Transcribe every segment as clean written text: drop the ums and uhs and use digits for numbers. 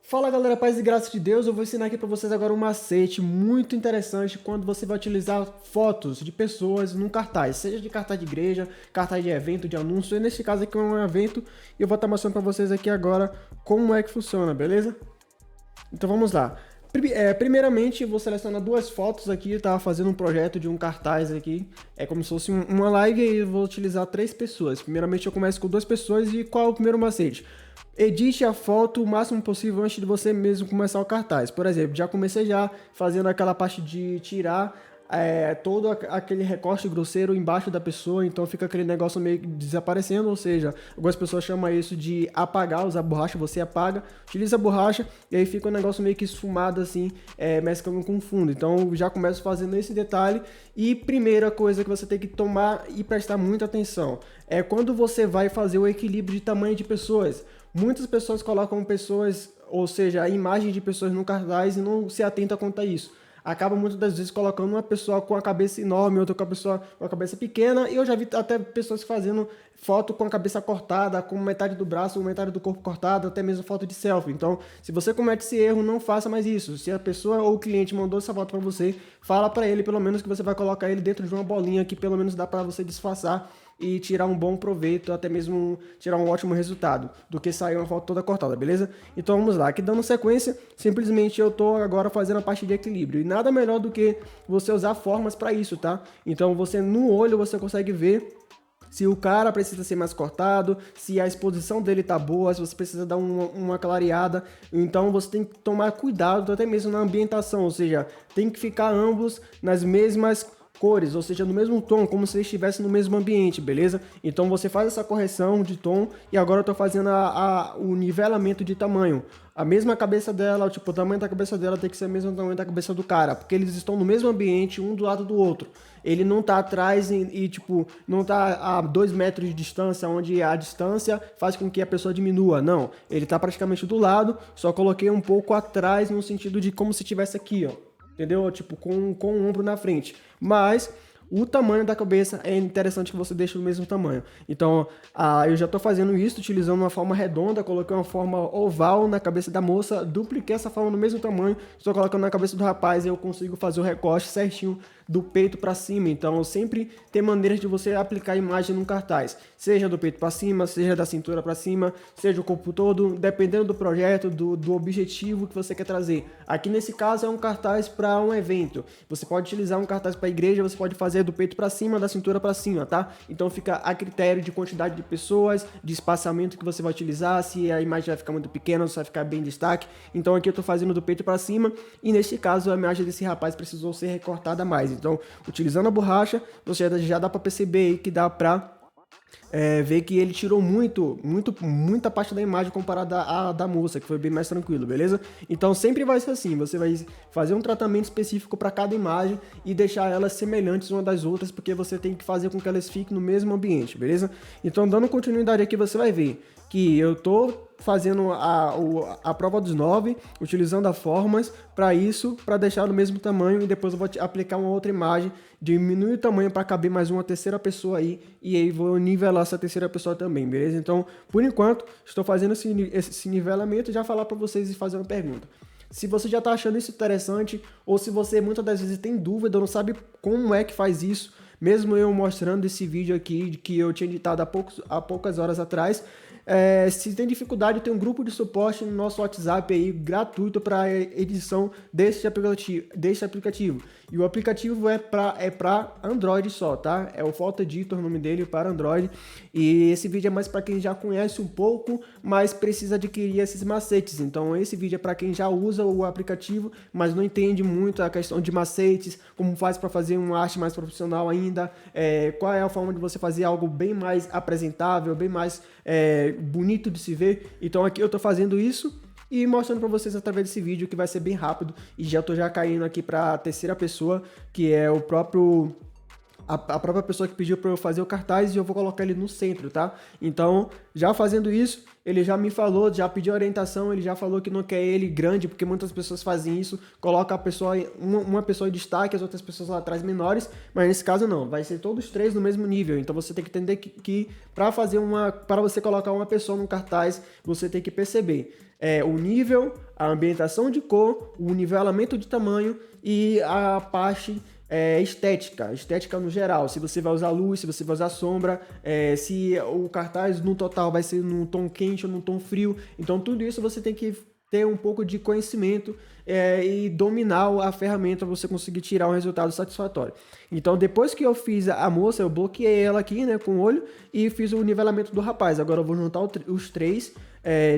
Fala galera, paz e graça de Deus, eu vou ensinar aqui para vocês agora um macete muito interessante quando você vai utilizar fotos de pessoas num cartaz, seja de cartaz de igreja, cartaz de evento, de anúncio, e nesse caso aqui é um evento e eu vou estar mostrando para vocês aqui agora como é que funciona, beleza? Então vamos lá. Primeiramente, vou selecionar duas fotos aqui, eu tava fazendo um projeto de um cartaz aqui, é como se fosse uma live e eu vou utilizar três pessoas. Primeiramente eu começo com duas pessoas e qual é o primeiro macete? Edite a foto o máximo possível antes de você mesmo começar o cartaz. Por exemplo, já comecei já fazendo aquela parte de tirar todo aquele recorte grosseiro embaixo da pessoa, então fica aquele negócio meio desaparecendo, ou seja, algumas pessoas chamam isso de apagar, usar borracha, você apaga, utiliza a borracha e aí fica um negócio meio que esfumado assim, mesclando com fundo. Então já começo fazendo esse detalhe e primeira coisa que você tem que tomar e prestar muita atenção é quando você vai fazer o equilíbrio de tamanho de pessoas. Muitas pessoas colocam pessoas, ou seja, a imagem de pessoas no cartaz e não se atenta quanto a isso. Acaba muitas das vezes colocando uma pessoa com a cabeça enorme, outra com a pessoa com a cabeça pequena, e eu já vi até pessoas fazendo foto com a cabeça cortada, com metade do braço, metade do corpo cortado, até mesmo foto de selfie. Então, se você comete esse erro, não faça mais isso. Se a pessoa ou o cliente mandou essa foto para você, fala para ele pelo menos que você vai colocar ele dentro de uma bolinha que pelo menos dá para você disfarçar e tirar um bom proveito, até mesmo tirar um ótimo resultado, do que sair uma foto toda cortada, beleza? Então vamos lá, aqui dando sequência, simplesmente eu tô agora fazendo a parte de equilíbrio, e nada melhor do que você usar formas para isso, tá? Então você no olho você consegue ver se o cara precisa ser mais cortado, se a exposição dele tá boa, se você precisa dar uma clareada. Então você tem que tomar cuidado até mesmo na ambientação, ou seja, tem que ficar ambos nas mesmas cores, ou seja, no mesmo tom, como se eles estivessem no mesmo ambiente, beleza? Então você faz essa correção de tom e agora eu tô fazendo o nivelamento de tamanho. A mesma cabeça dela, tipo, o tamanho da cabeça dela tem que ser o mesmo tamanho da cabeça do cara, porque eles estão no mesmo ambiente, um do lado do outro. Ele não tá atrás tipo, não tá a 2 metros de distância, onde a distância faz com que a pessoa diminua, não. Ele tá praticamente do lado, só coloquei um pouco atrás no sentido de como se estivesse aqui, ó. Entendeu? Tipo, com o ombro na frente. Mas o tamanho da cabeça é interessante que você deixe o mesmo tamanho. Então, eu já estou fazendo isso utilizando uma forma redonda, coloquei uma forma oval na cabeça da moça, dupliquei essa forma no mesmo tamanho, estou colocando na cabeça do rapaz e eu consigo fazer o recorte certinho do peito para cima. Então, sempre tem maneiras de você aplicar a imagem num cartaz, seja do peito para cima, seja da cintura para cima, seja o corpo todo, dependendo do projeto, do objetivo que você quer trazer. Aqui nesse caso é um cartaz para um evento. Você pode utilizar um cartaz para igreja, você pode fazer do peito para cima, da cintura para cima, tá? Então fica a critério de quantidade de pessoas, de espaçamento que você vai utilizar, se a imagem vai ficar muito pequena, se vai ficar bem em destaque. Então aqui eu tô fazendo do peito para cima e neste caso a imagem desse rapaz precisou ser recortada mais. Então, utilizando a borracha, você já dá para perceber aí que dá para ver que ele tirou muita parte da imagem comparada à da moça, que foi bem mais tranquilo, beleza? Então sempre vai ser assim, você vai fazer um tratamento específico para cada imagem e deixar elas semelhantes umas das outras, porque você tem que fazer com que elas fiquem no mesmo ambiente, beleza? Então dando continuidade aqui, você vai ver que eu tô fazendo a prova dos 9, utilizando as formas para isso, para deixar no mesmo tamanho, e depois eu vou aplicar uma outra imagem, diminuir o tamanho para caber mais uma terceira pessoa aí, e aí vou nivelar essa terceira pessoa também, beleza? Então, por enquanto, estou fazendo esse nivelamento e já falar para vocês e fazer uma pergunta. Se você já está achando isso interessante, ou se você muitas das vezes tem dúvida, não sabe como é que faz isso, mesmo eu mostrando esse vídeo aqui, que eu tinha editado há poucas horas atrás, se tem dificuldade, tem um grupo de suporte no nosso WhatsApp aí, gratuito para edição desse aplicativo. E o aplicativo é para Android só, tá? É o Photo Editor, o nome dele, para Android. E esse vídeo é mais para quem já conhece um pouco, mas precisa adquirir esses macetes. Então esse vídeo é para quem já usa o aplicativo, mas não entende muito a questão de macetes, como faz para fazer uma arte mais profissional ainda, qual é a forma de você fazer algo bem mais apresentável, bem mais bonito de se ver. Então aqui eu tô fazendo isso e mostrando para vocês através desse vídeo, que vai ser bem rápido, e já tô caindo aqui para a terceira pessoa, que é o próprio a própria pessoa que pediu para eu fazer o cartaz e eu vou colocar ele no centro, tá? Então, já fazendo isso, ele já me falou, já pediu orientação, ele já falou que não quer ele grande, porque muitas pessoas fazem isso, coloca a pessoa, uma pessoa em destaque, as outras pessoas lá atrás menores, mas nesse caso não, vai ser todos três no mesmo nível. Então você tem que entender que para você colocar uma pessoa no cartaz, você tem que perceber o nível, a ambientação de cor, o nivelamento de tamanho e a parte estética no geral, se você vai usar luz, se você vai usar sombra, se o cartaz no total vai ser num tom quente ou num tom frio. Então tudo isso você tem que ter um pouco de conhecimento e dominar a ferramenta para você conseguir tirar um resultado satisfatório. Então depois que eu fiz a moça, eu bloqueei ela aqui, né, com o olho e fiz o nivelamento do rapaz. Agora eu vou juntar os três,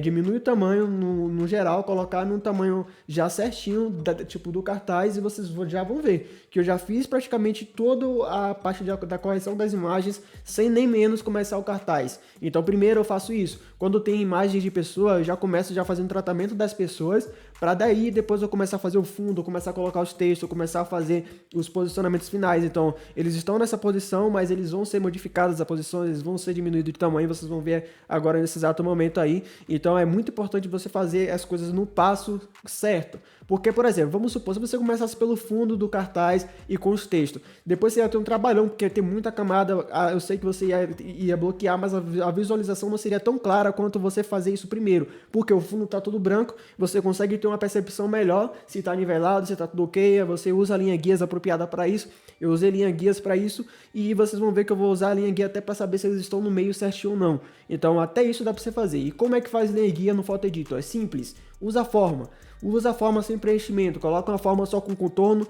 diminuir o tamanho no geral, colocar num tamanho já certinho, tipo do cartaz, e vocês já vão ver que eu já fiz praticamente toda a parte da correção das imagens sem nem menos começar o cartaz. Então primeiro eu faço isso, quando tem imagens de pessoa, eu já começo fazendo tratamento das pessoas, para daí depois eu começar a fazer o fundo, começar a colocar os textos, começar a fazer os posicionamentos finais. Então eles estão nessa posição, mas eles vão ser modificados a posição, eles vão ser diminuídos de tamanho, vocês vão ver agora nesse exato momento aí. Então é muito importante você fazer as coisas no passo certo. Porque, por exemplo, vamos supor, se você começasse pelo fundo do cartaz e com os textos, depois você ia ter um trabalhão, porque tem muita camada, eu sei que você ia bloquear, mas a visualização não seria tão clara quanto você fazer isso primeiro, porque o fundo está todo branco, você consegue ter uma percepção melhor, se está nivelado, se está tudo ok, você usa a linha guias apropriada para isso, eu usei linha guias para isso, e vocês vão ver que eu vou usar a linha guia até para saber se eles estão no meio certinho ou não. Então até isso dá para você fazer. E como é que faz linha guia no Photo Editor? É simples, usa a forma sem preenchimento, coloca uma forma só com contorno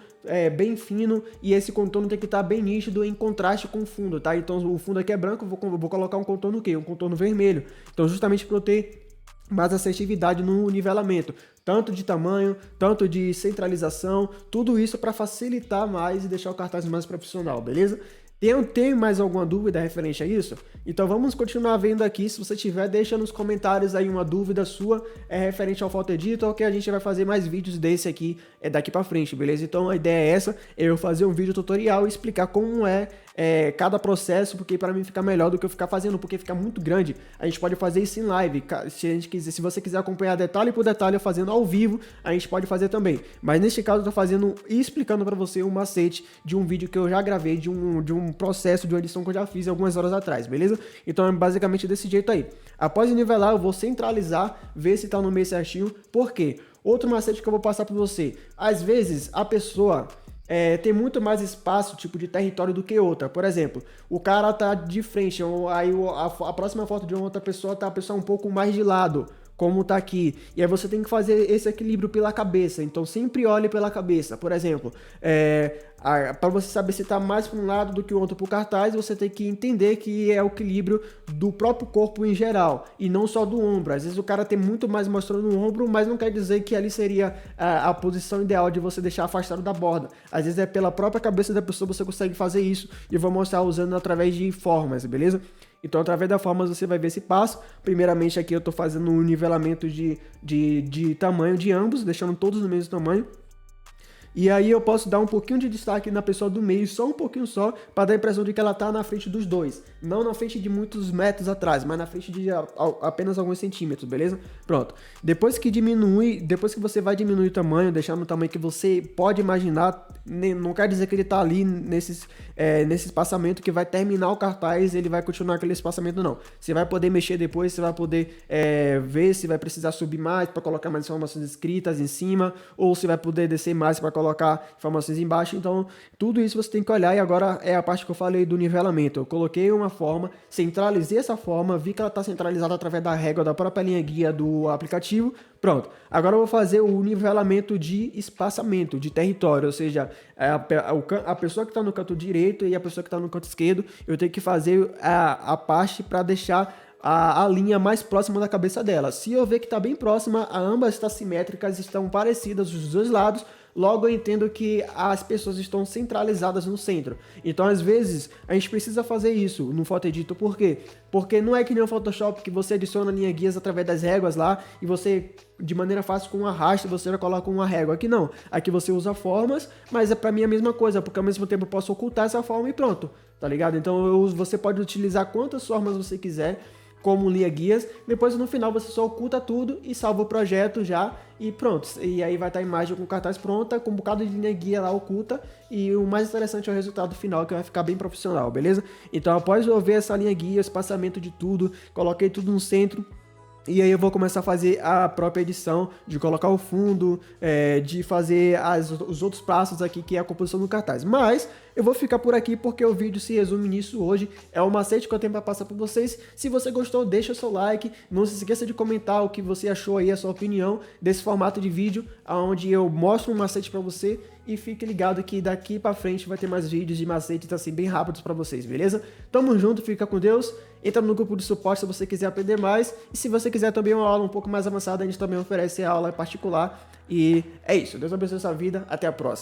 bem fino, e esse contorno tem que estar bem nítido em contraste com o fundo, tá? Então o fundo aqui é branco, eu vou colocar um contorno o quê? Um contorno vermelho, então justamente para eu ter mais assertividade no nivelamento, tanto de tamanho, tanto de centralização, tudo isso para facilitar mais e deixar o cartaz mais profissional, beleza? Tem mais alguma dúvida referente a isso? Então vamos continuar vendo aqui. Se você tiver, deixa nos comentários aí uma dúvida sua referente ao Photo Editor, que a gente vai fazer mais vídeos desse aqui daqui pra frente, beleza? Então a ideia é essa, eu fazer um vídeo tutorial e explicar como cada processo, porque para mim fica melhor do que eu ficar fazendo, porque fica muito grande. A gente pode fazer isso em live, se você quiser acompanhar detalhe por detalhe eu fazendo ao vivo, a gente pode fazer também. Mas neste caso eu tô fazendo e explicando para você um macete de um vídeo que eu já gravei, de um processo de uma edição que eu já fiz algumas horas atrás, beleza? Então é basicamente desse jeito aí. Após nivelar, eu vou centralizar, ver se tá no meio certinho. Por quê? Outro macete que eu vou passar para você. Às vezes a pessoa tem muito mais espaço, tipo de território do que outra. Por exemplo, o cara tá de frente, aí a próxima foto de uma outra pessoa tá a pessoa um pouco mais de lado, como tá aqui. E aí você tem que fazer esse equilíbrio pela cabeça. Então sempre olhe pela cabeça. Por exemplo, para você saber se tá mais para um lado do que o outro pro cartaz, você tem que entender que é o equilíbrio do próprio corpo em geral, e não só do ombro. Às vezes o cara tem muito mais mostrando o ombro, mas não quer dizer que ali seria a posição ideal de você deixar afastado da borda. Às vezes é pela própria cabeça da pessoa você consegue fazer isso, e eu vou mostrar usando através de formas, beleza? Então, através da formas você vai ver esse passo. Primeiramente aqui eu estou fazendo um nivelamento de tamanho de ambos, deixando todos no mesmo tamanho. E aí eu posso dar um pouquinho de destaque na pessoa do meio, só um pouquinho só, para dar a impressão de que ela tá na frente dos dois. Não na frente de muitos metros atrás, mas na frente de apenas alguns centímetros, beleza? Pronto. Depois que você vai diminuir o tamanho, deixar no tamanho que você pode imaginar, não quer dizer que ele tá ali nesse espaçamento que vai terminar o cartaz, ele vai continuar aquele espaçamento, não. Você vai poder mexer depois, você vai poder ver se vai precisar subir mais para colocar mais informações escritas em cima, ou se vai poder descer mais para colocar informações embaixo. Então tudo isso você tem que olhar. E agora é a parte que eu falei do nivelamento. Eu coloquei uma forma, centralizei essa forma, vi que ela está centralizada através da régua da própria linha guia do aplicativo. Pronto, agora eu vou fazer o nivelamento de espaçamento, de território, ou seja, a pessoa que está no canto direito e a pessoa que está no canto esquerdo, eu tenho que fazer a parte para deixar a linha mais próxima da cabeça dela. Se eu ver que está bem próxima, ambas estão simétricas, estão parecidas dos dois lados, logo eu entendo que as pessoas estão centralizadas no centro. Então, às vezes, a gente precisa fazer isso no Photo Editor. Por quê? Porque não é que nem o Photoshop que você adiciona linha guias através das réguas lá e você, de maneira fácil, com um arrasto, você já coloca uma régua. Aqui não. Aqui você usa formas, mas é pra mim a mesma coisa, porque ao mesmo tempo eu posso ocultar essa forma e pronto, tá ligado? Então você pode utilizar quantas formas você quiser como linha guias, depois no final você só oculta tudo e salva o projeto já e pronto. E aí vai estar a imagem com cartaz pronta, com um bocado de linha guia lá oculta, e o mais interessante é o resultado final, que vai ficar bem profissional, beleza? Então após eu ver essa linha guia, espaçamento de tudo, coloquei tudo no centro, e aí eu vou começar a fazer a própria edição, de colocar o fundo, de fazer os outros passos aqui, que é a composição do cartaz. Mas eu vou ficar por aqui porque o vídeo se resume nisso hoje. É o macete que eu tenho para passar para vocês. Se você gostou, deixa o seu like. Não se esqueça de comentar o que você achou aí, a sua opinião desse formato de vídeo, onde eu mostro um macete para você. E fique ligado que daqui para frente vai ter mais vídeos de macetes assim bem rápidos para vocês, beleza? Tamo junto, fica com Deus. Entra no grupo de suporte se você quiser aprender mais. E se você quiser também uma aula um pouco mais avançada, a gente também oferece aula particular. E é isso. Deus abençoe a sua vida. Até a próxima.